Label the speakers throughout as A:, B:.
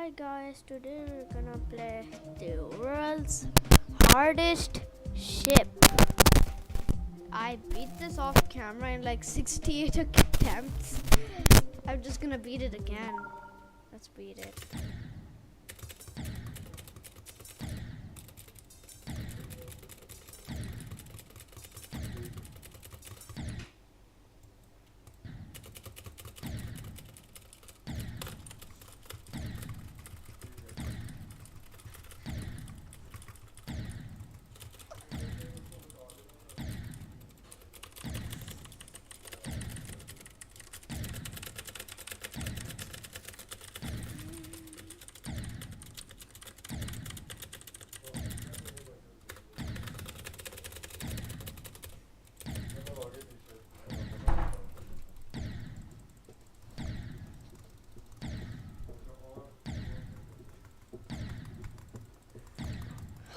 A: Hi guys, today we're gonna play the world's hardest ship. I beat this off camera in like 68 attempts. I'm just gonna beat it again. Let's beat it.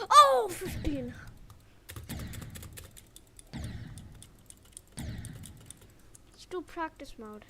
A: Oh, 15. Let's do practice mode.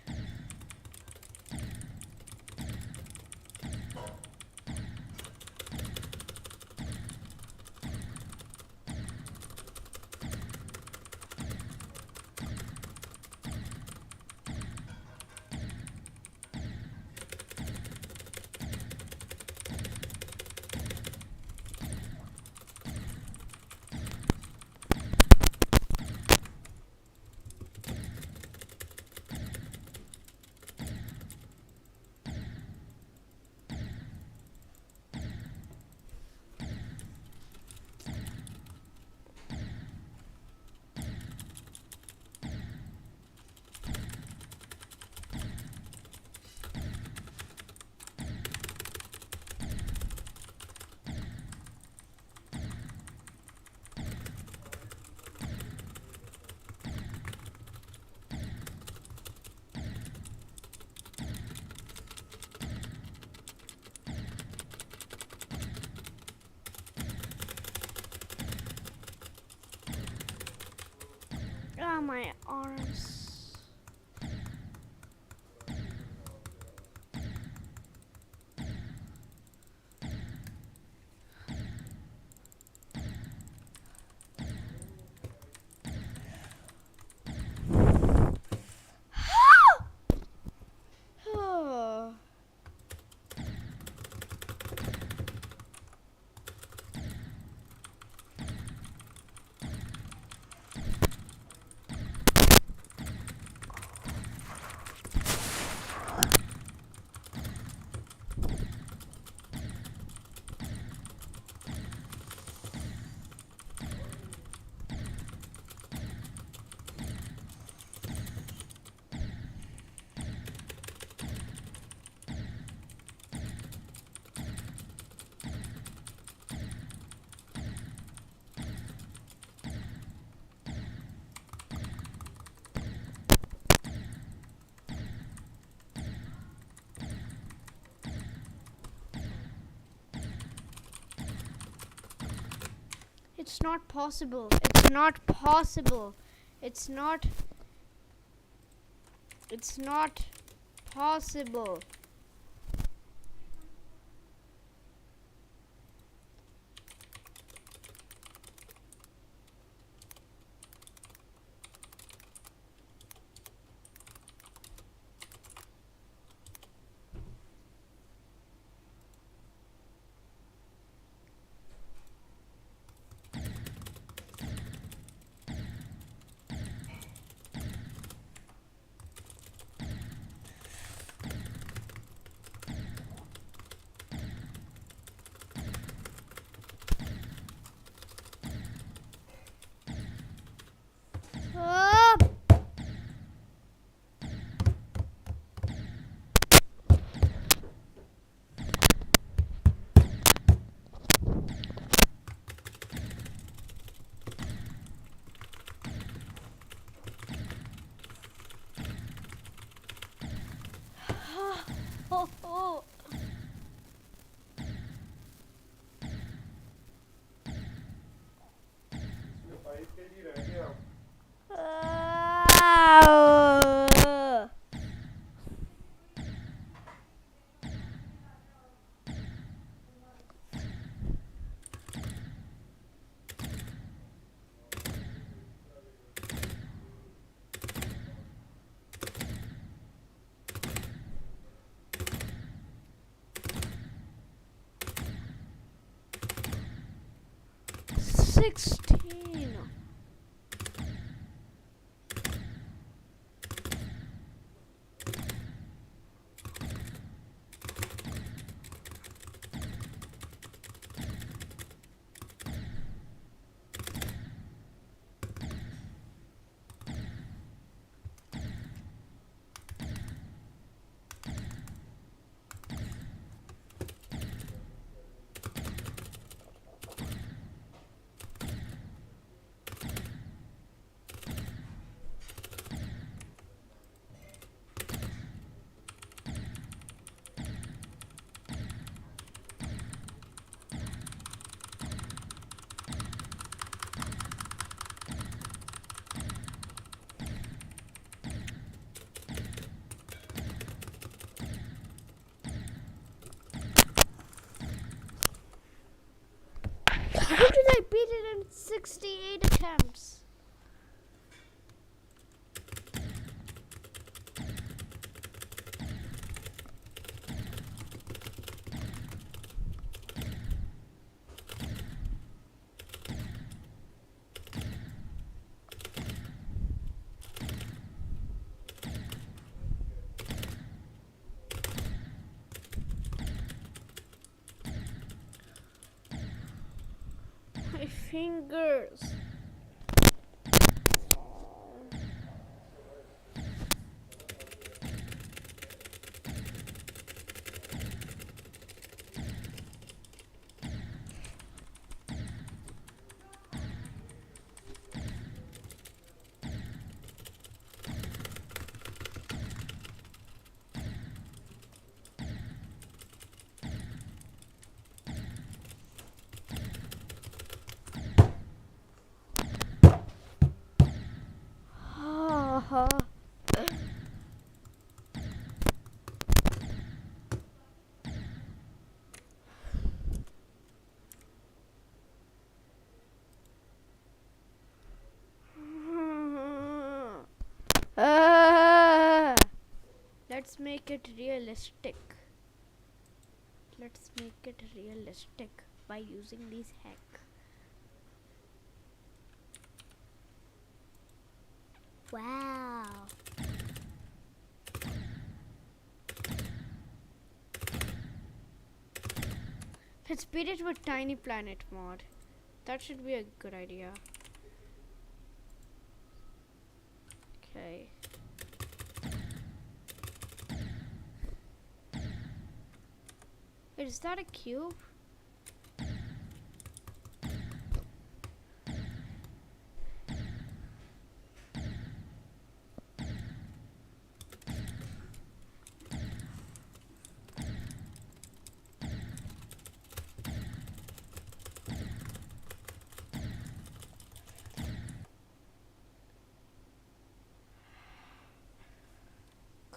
A: Ah, my arms. Oh. It's not possible. It's not possible. It's not. It's not possible. Ah! Oh, oh. Ah! 16. How did I beat it in 68 attempts? My fingers. Let's make it realistic. Let's make it realistic by using these hacks. Wow. Let's beat it with Tiny Planet mod. That should be a good idea. Okay. Wait, is that a cube?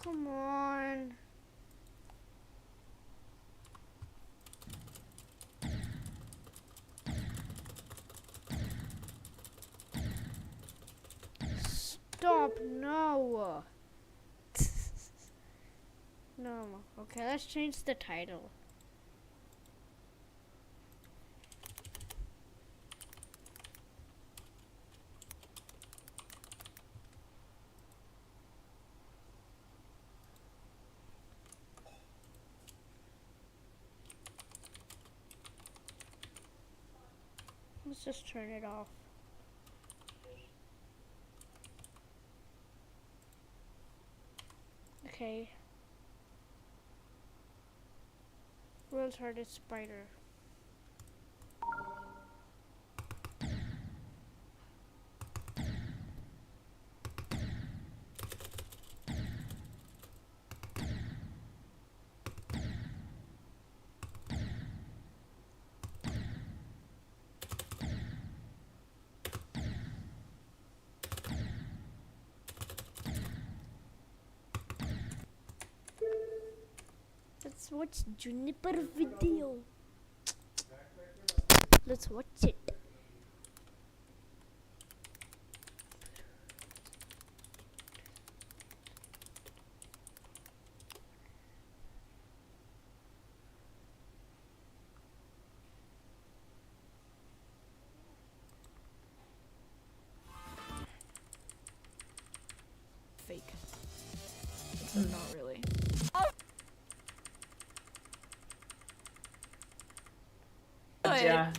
A: Come on. Stop, no. No. Okay, let's change the title. Let's just turn it off. Okay. World's hardest spider. Let's watch Juniper video. Let's watch it.
B: fake. Except not really. Oh!
C: Yeah.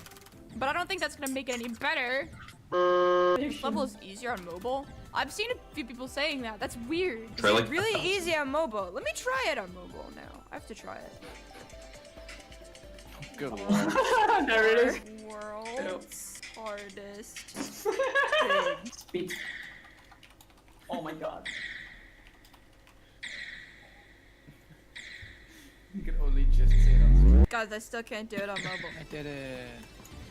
B: But I don't think that's gonna make it any better. This level is easier on mobile. I've seen a few people saying that. That's weird. It's
D: Try like
B: really easy on mobile. Let me try it on mobile now. I have to try it.
E: Good lord.
C: There it is.
B: World's hardest thing.
C: Speed. Oh my god.
E: You can only just say it on Switch.
B: Guys, I still can't do it on mobile.
E: I did it.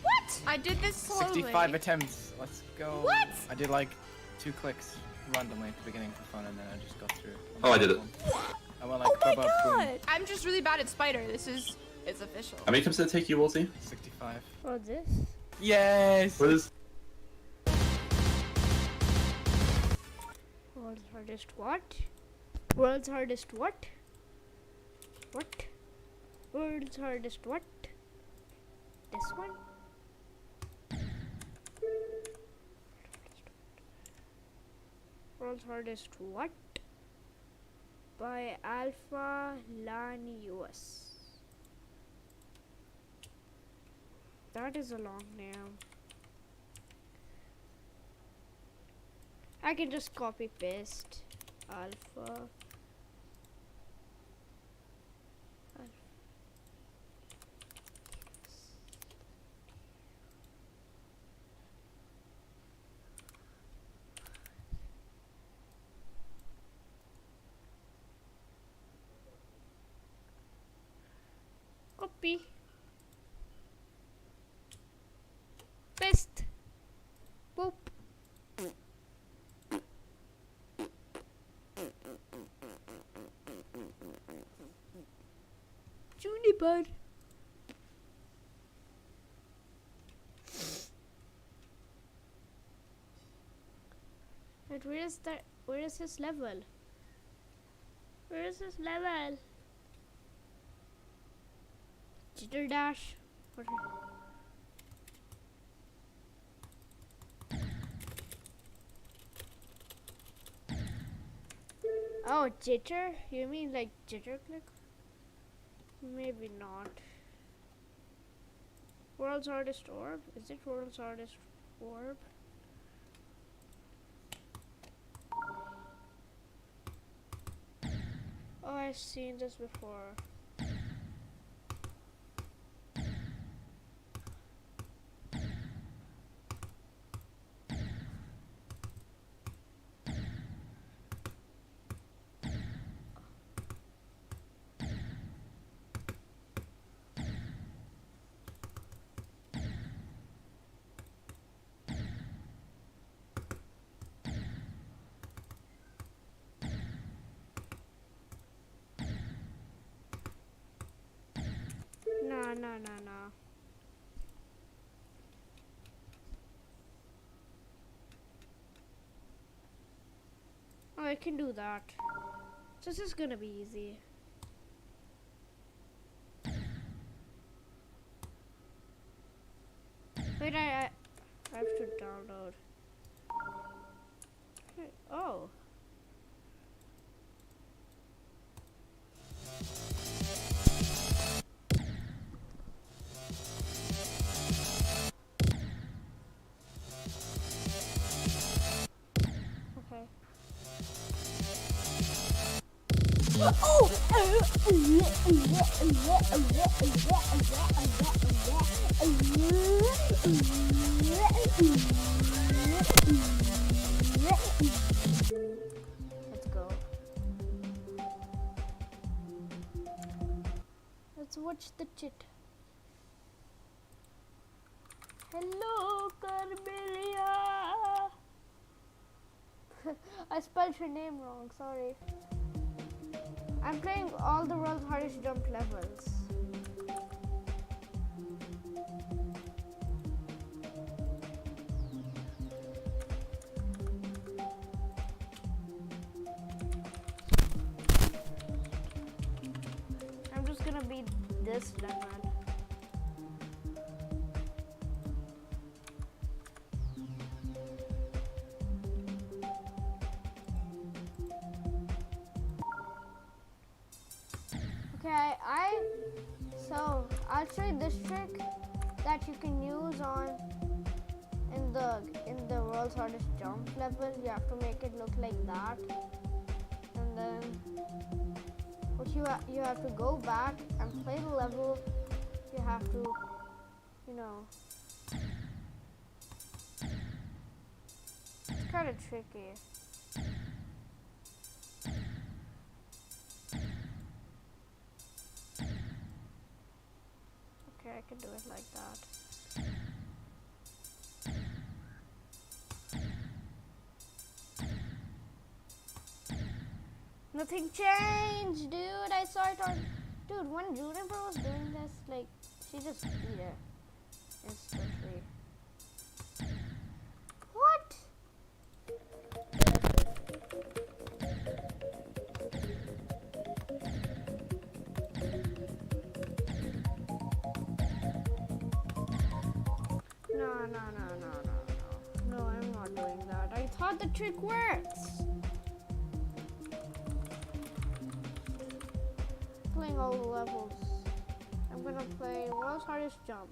B: What? I did this slowly.
E: 65 attempts. Let's go.
B: What?
E: I did like 2 clicks randomly at the beginning for fun, and then I just got through.
D: Oh, I did it.
E: I went like,
B: Oh my
E: boom.
B: god! I'm just really bad at Spider. It's official.
D: How many attempts did it take you, Wolsey?
E: 65.
A: Oh, this?
E: Yes!
D: What is?
A: World's hardest what? World's hardest what? What? World's hardest what? This one? World's hardest what? By Alpha Lanius. That is a long name. I can just copy paste Alpha. Copy. Paste. Boop. Juniper. But where is that? Where is his level? Where is his level? Jitter dash. What? Oh, jitter? You mean like jitter click? Maybe not. World's hardest orb? Is it world's hardest orb? Oh, I've seen this before. No. Oh, I can do that. So this is gonna be easy. Wait, I have to download. Okay. Oh. Okay. Let's go. Let's watch the chit. Hello, Carmelia. I spelled your name wrong, sorry. I'm playing all the world's hardest jump levels. I'm just gonna beat this level. Okay, so I'll show you this trick that you can use on in the world's hardest jump level. You have to make it look like that, and then what you have to go back and play the level. You have to, you know, it's kind of tricky. Okay, I can do it like that. Nothing changed, dude. I saw it on. Dude, when Juniper was doing this, like, she just beat it instantly. What? No, I'm not doing that. I thought the trick works. Playing all the levels. I'm gonna play World's Hardest Jump.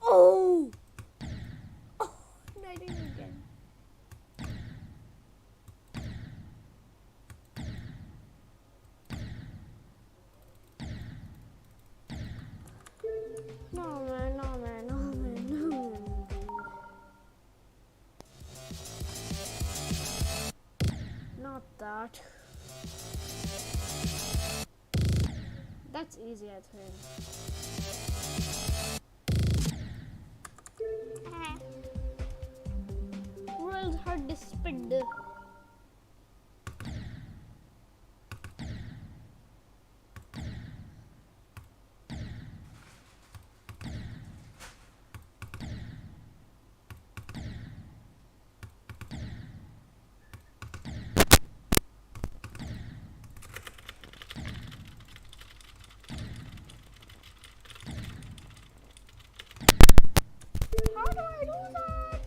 A: Oh! Oh, no, I didn't again. No, man. Not that. That's easy, I think. World's hardest speed. How do I do that?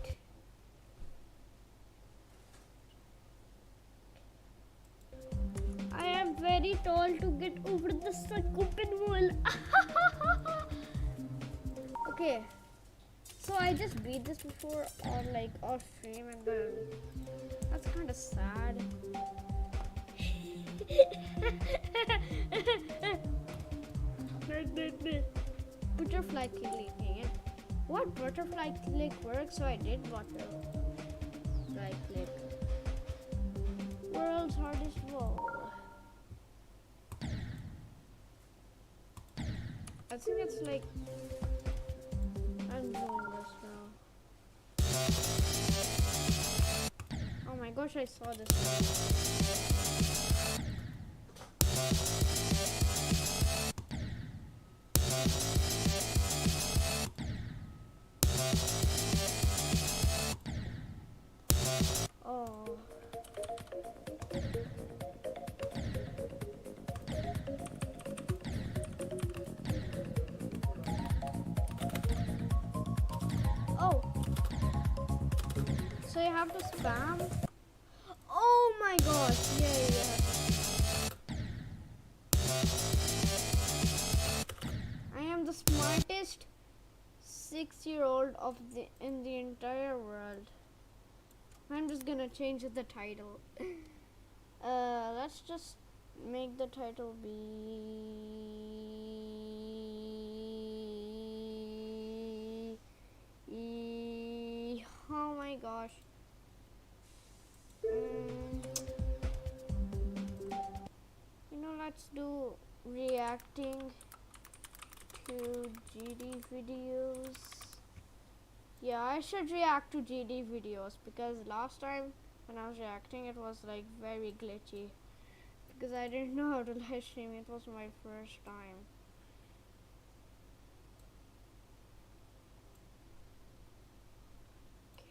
A: I am very tall to get over the open wall. Okay, so I just beat this before on like off stream, and then that's kind of sad. Butterfly clicking. What butterfly click works? So I did butterfly click. World's hardest wall. I think it's like I'm doing this now. Oh my gosh, I saw this. Oh. Oh. So you have to spam? Oh my gosh. Yeah. I am the smartest 6-year-old in the entire world. I'm just gonna change the title. Let's just make the title be. Oh my gosh. Let's do reacting to GD videos. Yeah, I should react to GD videos because last time when I was reacting it was like very glitchy because I didn't know how to live stream. It was my first time.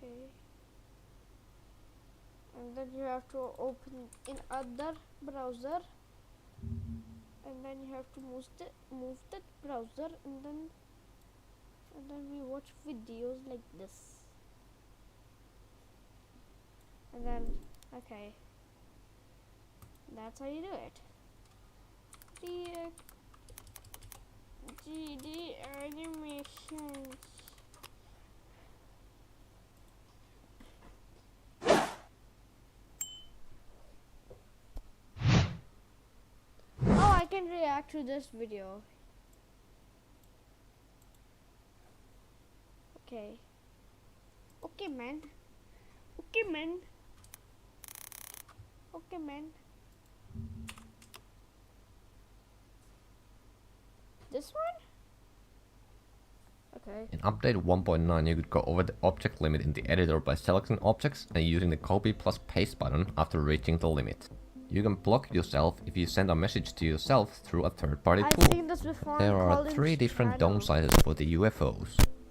A: Okay. and then you have to open in other browser, and then you have to move that browser, and then we watch videos like this, and then okay, that's how you do it. GD animations. Oh, I can react to this video. Okay. Okay, man. Okay, man. Okay, man. This one? Okay.
D: In update 1.9, you could go over the object limit in the editor by selecting objects and using the copy plus paste button after reaching the limit. You can block yourself if you send a message to yourself through a third-party
A: I've
D: tool.
A: seen this before.
D: There
A: on
D: are
A: Colin's
D: 3 different
A: channel.
D: dome sizes for the UFOs.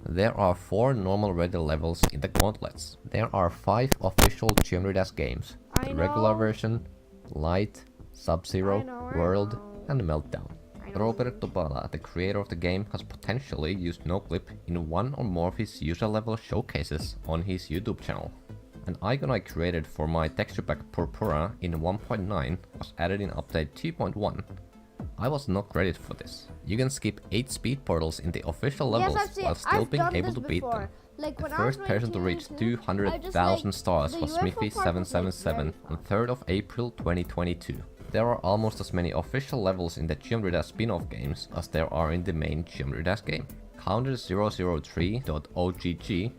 D: There are 4 normal ready levels in the gauntlets. There are 5 official Geometry games.
A: I
D: The regular
A: know.
D: version, Light, Sub-Zero,
A: I
D: World,
A: know.
D: and Meltdown. Roberto Bala, the creator of the game, has potentially used NoClip in one or more of his user level showcases on his YouTube channel. An icon I created for my texture pack Purpura in 1.9 was added in update 2.1. I was not ready for this. You can skip 8 speed portals in the official levels
A: Yes, I've seen,
D: while still
A: I've
D: being
A: done
D: able
A: this
D: to beat
A: before.
D: them.
A: Like
D: The
A: when I was
D: first person to
A: playing
D: reach
A: TNT,
D: 200,000 stars
A: the
D: was
A: UFO part was, like,
D: Smithy777
A: very
D: on
A: fun.
D: 3rd of April 2022. There are almost as many official levels in the Geometry Dash spin-off games as there are in the main Geometry Dash game. Counter003.ogg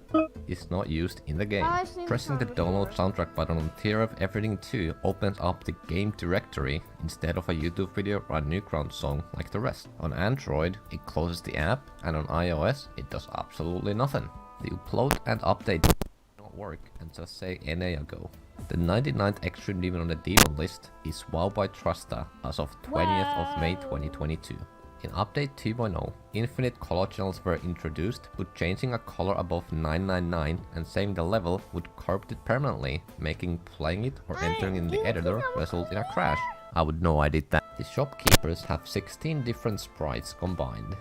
D: is not used in the game.
A: I've seen
D: Pressing the
A: this
D: download
A: one before.
D: soundtrack button on Tear of Everything 2 opens up the game directory instead of a YouTube video or a Newgrounds song like the rest. On Android, it closes the app, and on iOS, it does absolutely nothing. The upload and update not work and just say NA ago. The 99th extreme demon on the demon list is WoW by Trusta as of 20th of May 2022. In update 2.0, infinite color channels were introduced, but changing a color above 999 and saving the level would corrupt it permanently, making playing it or entering in the editor result in a crash. I would know I did that. The shopkeepers have 16 different sprites combined.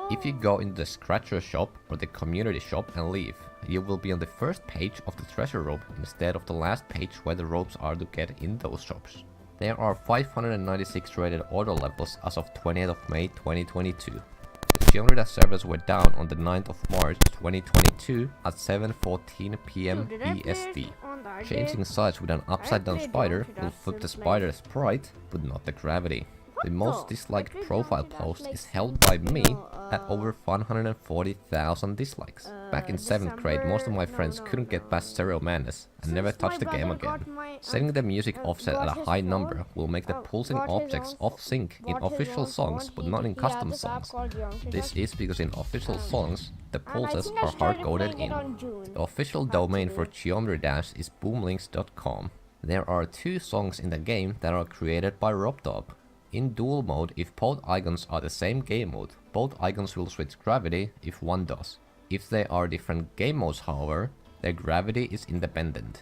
D: If you go into the Scratcher shop or the community shop and leave, you will be on the first page of the treasure rope instead of the last page where the ropes are to get in those shops. There are 596 rated auto levels as of 20th of May 2022. The Geometry Dash servers were down on the 9th of March 2022 at 7:14 PM
A: Dude, did I play
D: EST.
A: it on that
D: Changing
A: day?
D: sides with an upside down
A: played
D: spider
A: Geometry
D: will
A: Dash
D: flip the
A: since, like-
D: spider sprite, but not the gravity. The most
A: the?
D: disliked
A: I played
D: profile
A: Geometry Dash,
D: post
A: like,
D: is held by
A: you
D: me
A: know,
D: at over 140,000 dislikes. Back in 7th grade, most of my friends couldn't get past Stereo Madness and never
A: Since my
D: touched the game
A: brother got
D: again.
A: my,
D: Setting the music offset at
A: got
D: a
A: his
D: high
A: phone,
D: number will make the pulsing
A: got his
D: objects
A: own
D: off sync in
A: bought his
D: official
A: own
D: songs
A: phone,
D: but
A: he-
D: not in
A: he had
D: custom
A: this app
D: songs.
A: called Geometry
D: This
A: Dash.
D: is because in official songs, the
A: And I
D: pulses
A: think I
D: are
A: started
D: hard-coded
A: playing it
D: in.
A: on June.
D: The official domain for
A: Actually.
D: Geometry Dash is boomlinks.com. There are 2 songs in the game that are created by RobDub. In dual mode, if both icons are the same game mode, both icons will switch gravity if one does. If they are different game modes, however, their gravity is independent.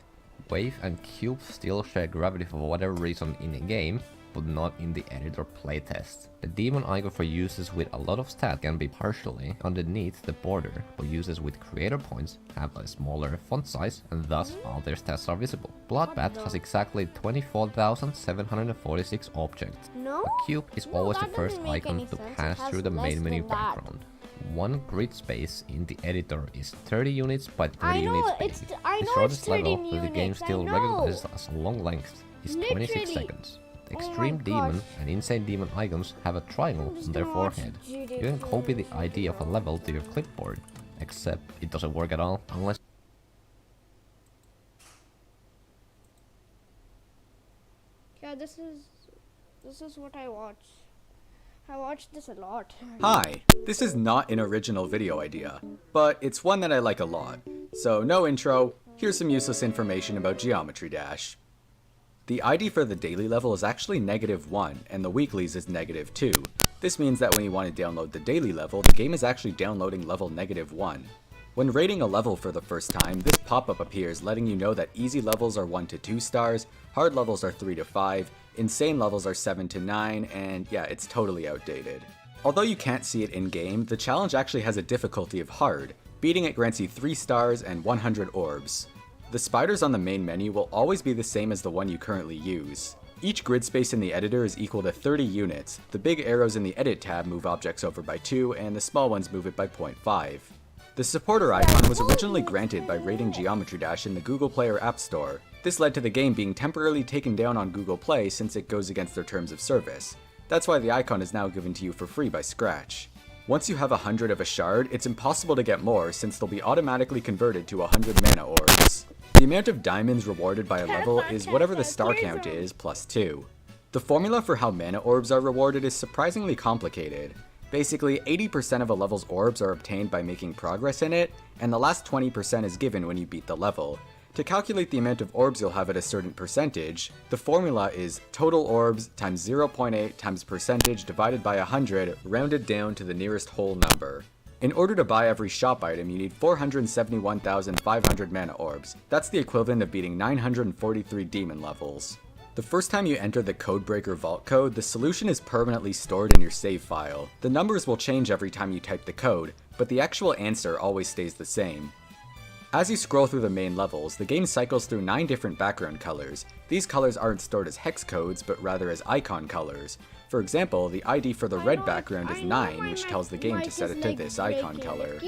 D: Wave and Cube still share gravity for whatever reason in the game, but not in the editor playtest. The demon icon for users with a lot of stat can be partially underneath the border, but users with creator points have a smaller font size and thus all their stats are visible. Bloodbath has exactly 24,746 objects.
A: No?
D: A cube is
A: No,
D: always the
A: that
D: first
A: doesn't make
D: icon
A: any
D: to
A: sense. It
D: pass
A: has
D: through the
A: less
D: main menu
A: than that.
D: background. One grid space in the editor is 30 units by 30
A: I know,
D: units
A: it's
D: big.
A: I
D: The
A: know it's
D: shortest
A: 30
D: level that the game
A: units, I
D: still
A: know.
D: recognizes as a long length is 26
A: Literally.
D: seconds. The
A: Oh my
D: Extreme Demon
A: gosh.
D: and Insane Demon icons have a triangle
A: I'm just
D: on their
A: gonna watch
D: forehead.
A: GD
D: You can copy the
A: videos.
D: ID of a level to your clipboard, except it doesn't work at all unless
A: Yeah, this is what I watch. I watch this a lot.
F: Hi, this is not an original video idea, but it's one that I like a lot. So no intro, here's some useless information about Geometry Dash. The ID for the daily level is actually -1, and the weeklies is -2. This means that when you want to download the daily level, the game is actually downloading level -1. When rating a level for the first time, this pop-up appears letting you know that easy levels are 1 to 2 stars, hard levels are 3 to 5, insane levels are 7 to 9, and yeah, it's totally outdated. Although you can't see it in-game, the challenge actually has a difficulty of hard. Beating it grants you 3 stars and 100 orbs. The spiders on the main menu will always be the same as the one you currently use. Each grid space in the editor is equal to 30 units. The big arrows in the Edit tab move objects over by 2, and the small ones move it by 0.5. The supporter icon was originally granted by rating Geometry Dash in the Google Play or App Store. This led to the game being temporarily taken down on Google Play since it goes against their terms of service. That's why the icon is now given to you for free by Scratch. Once you have 100 of a shard, it's impossible to get more since they'll be automatically converted to 100 mana orbs. The amount of diamonds rewarded by a level is whatever the star count is plus 2. The formula for how mana orbs are rewarded is surprisingly complicated. Basically, 80% of a level's orbs are obtained by making progress in it, and the last 20% is given when you beat the level. To calculate the amount of orbs you'll have at a certain percentage, the formula is total orbs times 0.8 times percentage divided by 100 rounded down to the nearest whole number. In order to buy every shop item, you need 471,500 mana orbs. That's the equivalent of beating 943 demon levels. The first time you enter the Codebreaker Vault code, the solution is permanently stored in your save file. The numbers will change every time you type the code, but the actual answer always stays the same. As you scroll through the main levels, the game cycles through 9 different background colors. These colors aren't stored as hex codes, but rather as icon colors. For example, the ID for the red background is 9, which tells the game to set it to this icon color.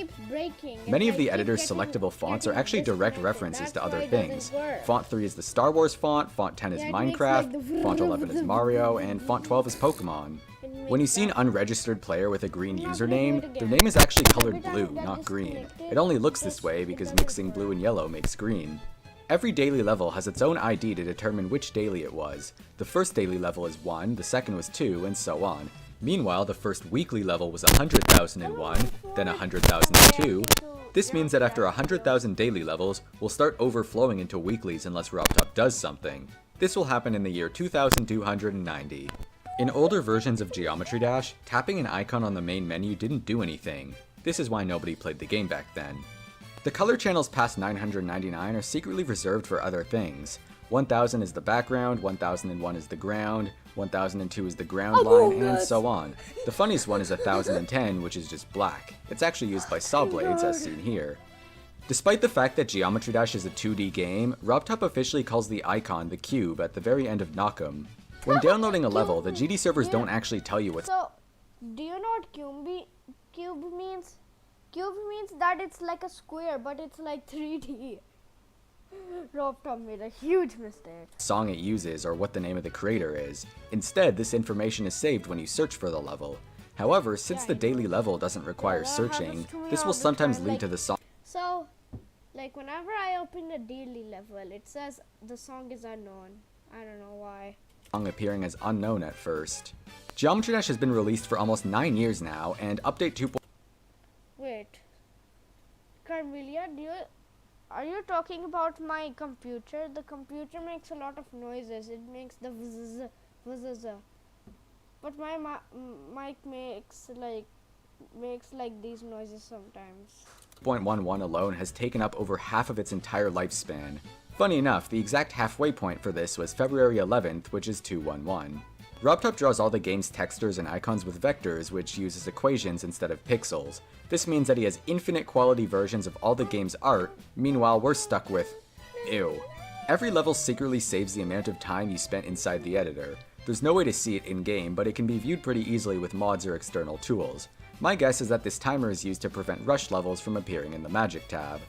F: Many of the editor's selectable fonts are actually direct references to other things. Font 3 is the Star Wars font, Font 10 is Minecraft, Font 11 is Mario, and Font 12 is Pokemon. When you see an unregistered player with a green username, their name is actually colored blue, not green. It only looks this way because mixing blue and yellow makes green. Every daily level has its own ID to determine which daily it was. The first daily level is 1, the second was 2, and so on. Meanwhile, the first weekly level was 100,001, then 100,002. This means that after 100,000 daily levels, we'll start overflowing into weeklies unless RobTop does something. This will happen in the year 2290. In older versions of Geometry Dash, tapping an icon on the main menu didn't do anything. This is why nobody played the game back then. The color channels past 999 are secretly reserved for other things. 1000 is the background, 1001 is the ground, 1002 is the ground line, and so on. The funniest one is 1010, which is just black. It's actually used by saw blades, as seen here. Despite the fact that Geometry Dash is a 2D game, RobTop officially calls the icon the cube at the very end of Knockem. When downloading a level, the GD servers don't actually tell you what's—
A: So, do you know what cube means? Cube means that it's like a square, but it's like 3D. RobTop made a huge mistake.
F: Song it uses or what the name of the creator is. Instead, this information is saved when you search for the level. However, since the daily level doesn't require searching, this will sometimes lead to the song.
A: So, like whenever I open a daily level, it says the song is unknown. I don't know why.
F: Appearing as unknown at first. Geometry Dash has been released for almost 9 years now, and Update 2.
A: Wait, Carmelia, are you talking about my computer? The computer makes a lot of noises. It makes the vzz, vzz. But my mic makes like these noises sometimes.
F: 2.11 alone has taken up over half of its entire lifespan. Funny enough, the exact halfway point for this was February 11th, which is 211. RobTop draws all the game's textures and icons with vectors, which uses equations instead of pixels. This means that he has infinite quality versions of all the game's art, meanwhile we're stuck with ew. Every level secretly saves the amount of time you spent inside the editor. There's no way to see it in-game, but it can be viewed pretty easily with mods or external tools. My guess is that this timer is used to prevent rush levels from appearing in the Magic tab.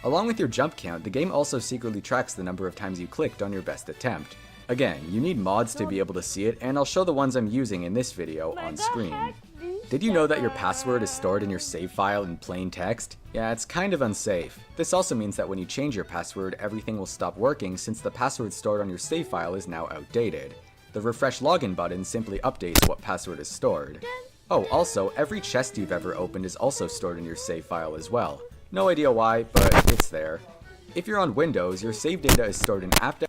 F: Along with your jump count, the game also secretly tracks the number of times you clicked on your best attempt. Again, you need mods to be able to see it, and I'll show the ones I'm using in this video on screen. Did you know that your password is stored in your save file in plain text? Yeah, it's kind of unsafe. This also means that when you change your password, everything will stop working since the password stored on your save file is now outdated. The refresh login button simply updates what password is stored. Oh, also, every chest you've ever opened is also stored in your save file as well. No idea why, but it's there. If you're on Windows, your save data is stored in app.